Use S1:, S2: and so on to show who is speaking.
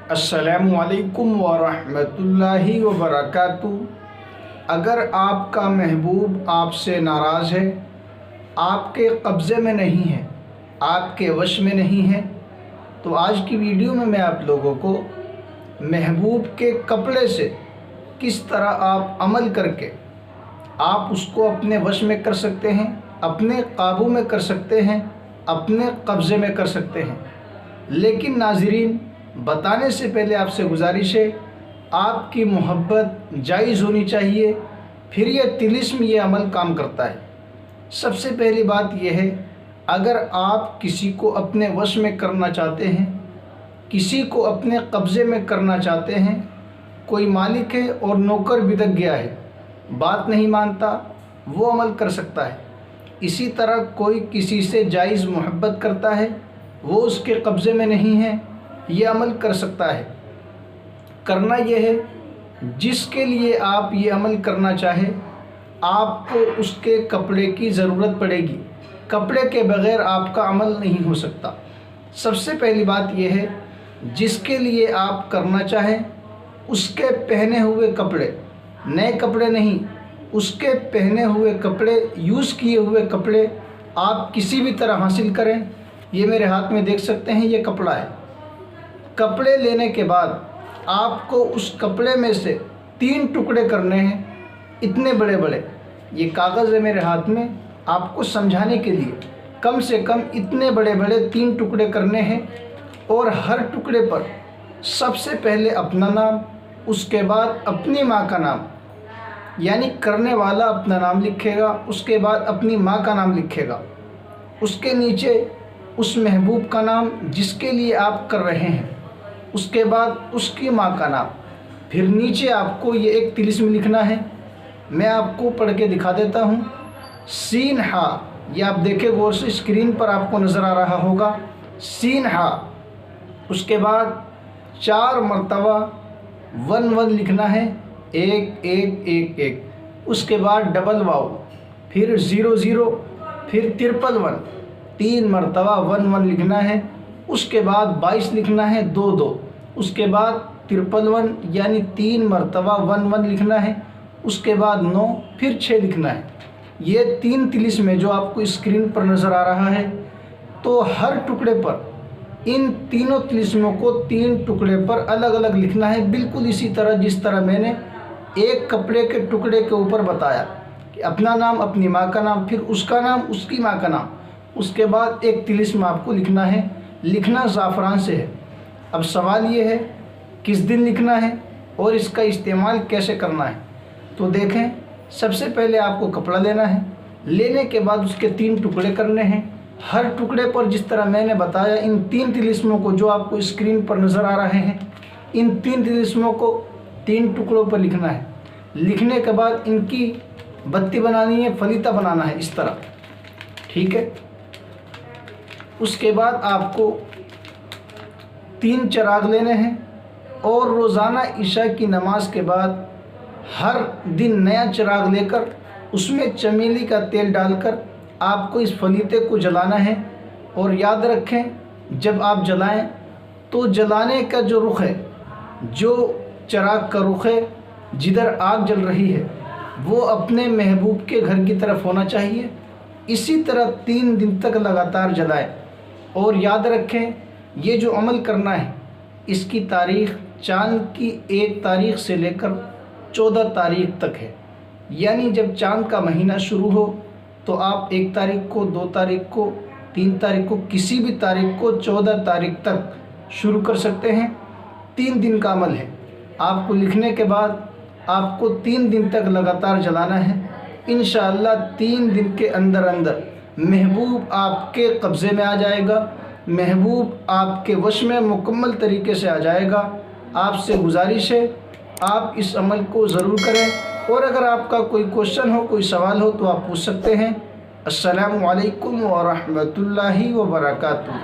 S1: अस्सलामुअलैकुम वरहमतुल्लाहि वबरकातुहू। अगर आपका महबूब आपसे नाराज़ है, आपके कब्ज़े में नहीं है, आपके वश में नहीं है, तो आज की वीडियो में मैं आप लोगों को महबूब के कपड़े से किस तरह आप अमल करके आप उसको अपने वश में कर सकते हैं, अपने काबू में कर सकते हैं, अपने कब्ज़े में कर सकते हैं। लेकिन नाज़रीन, बताने से पहले आपसे गुजारिश है, आपकी मोहब्बत जायज़ होनी चाहिए, फिर यह तिलिस्म ये अमल काम करता है। सबसे पहली बात यह है, अगर आप किसी को अपने वश में करना चाहते हैं, किसी को अपने कब्ज़े में करना चाहते हैं, कोई मालिक है और नौकर बिदक गया है, बात नहीं मानता, वो अमल कर सकता है। इसी तरह कोई किसी से जायज़ मोहब्बत करता है, वो उसके कब्ज़े में नहीं है, ये अमल कर सकता है। करना यह है, जिसके लिए आप ये अमल करना चाहे, आपको उसके कपड़े की ज़रूरत पड़ेगी। कपड़े के बग़ैर आपका अमल नहीं हो सकता। सबसे पहली बात यह है, जिसके लिए आप करना चाहें, उसके पहने हुए कपड़े, नए कपड़े नहीं, उसके पहने हुए कपड़े, यूज़ किए हुए कपड़े आप किसी भी तरह हासिल करें। ये मेरे हाथ में देख सकते हैं, ये कपड़ा है। कपड़े लेने के बाद आपको उस कपड़े में से 3 टुकड़े करने हैं, इतने बड़े बड़े। ये कागज़ है मेरे हाथ में, आपको समझाने के लिए कम से कम इतने बड़े बड़े 3 टुकड़े करने हैं। और हर टुकड़े पर सबसे पहले अपना नाम, उसके बाद अपनी माँ का नाम, यानी करने वाला अपना नाम लिखेगा, उसके बाद अपनी माँ का नाम लिखेगा, उसके नीचे उस महबूब का नाम जिसके लिए आप कर रहे हैं, उसके बाद उसकी माँ का नाम, फिर नीचे आपको ये एक तिलिस्म लिखना है। मैं आपको पढ़ के दिखा देता हूँ। सीन हा, ये आप देखें गौर से, स्क्रीन पर आपको नज़र आ रहा होगा, सीन हा। उसके बाद 4 मरतबा 1 1 लिखना है, 1 1 1 1। उसके बाद डबल वाव, फिर 0 0, फिर 1 3 मरतबा 1 1 लिखना है। उसके बाद 22 लिखना है, 2 2। उसके बाद 1 यानी 3 मरतबा 1 1 लिखना है। उसके बाद 9, फिर 6 लिखना है। ये 3 तिलिस्म है जो आपको स्क्रीन पर नज़र आ रहा है। तो हर टुकड़े पर इन तीनों तिलिस्मों को 3 टुकड़े पर अलग अलग लिखना है, बिल्कुल इसी तरह जिस तरह मैंने एक कपड़े के टुकड़े के ऊपर बताया कि अपना नाम, अपनी माँ का नाम, फिर उसका नाम, उसकी माँ का नाम। उसके बाद एक तिलिस्म आपको लिखना है। लिखना ज़ाफ़रान से है। अब सवाल ये है, किस दिन लिखना है और इसका इस्तेमाल कैसे करना है। तो देखें, सबसे पहले आपको कपड़ा लेना है। लेने के बाद उसके 3 टुकड़े करने हैं। हर टुकड़े पर जिस तरह मैंने बताया, इन 3 तिलिस्मों को जो आपको स्क्रीन पर नज़र आ रहे हैं, इन 3 तिलिस्मों को 3 टुकड़ों पर लिखना है। लिखने के बाद इनकी बत्ती बनानी है, फलीता बनाना है इस तरह, ठीक है। उसके बाद आपको 3 चिराग लेने हैं और रोज़ाना इशा की नमाज के बाद हर दिन नया चिराग लेकर उसमें चमेली का तेल डालकर आपको इस फलीते को जलाना है। और याद रखें, जब आप जलाएं तो जलाने का जो रुख है, जो चिराग का रुख है, जिधर आग जल रही है, वो अपने महबूब के घर की तरफ होना चाहिए। इसी तरह 3 दिन तक लगातार जलाएं। और याद रखें, ये जो अमल करना है, इसकी तारीख़ चाँद की 1 तारीख़ से लेकर 14 तारीख़ तक है। यानी जब चाँद का महीना शुरू हो तो आप 1 तारीख़ को, 2 तारीख़ को, 3 तारीख़ को, किसी भी तारीख़ को 14 तारीख़ तक शुरू कर सकते हैं। 3 दिन का अमल है। आपको लिखने के बाद आपको 3 दिन तक लगातार जलाना है। इंशाअल्लाह 3 दिन के अंदर अंदर महबूब आपके कब्ज़े में आ जाएगा, महबूब आपके वश में मुकम्मल तरीके से आ जाएगा। आपसे गुजारिश है, आप इस अमल को ज़रूर करें। और अगर आपका कोई क्वेश्चन हो, कोई सवाल हो, तो आप पूछ सकते हैं। अस्सलामु अलैकुम व रहमतुल्लाहि व बरकातुहू।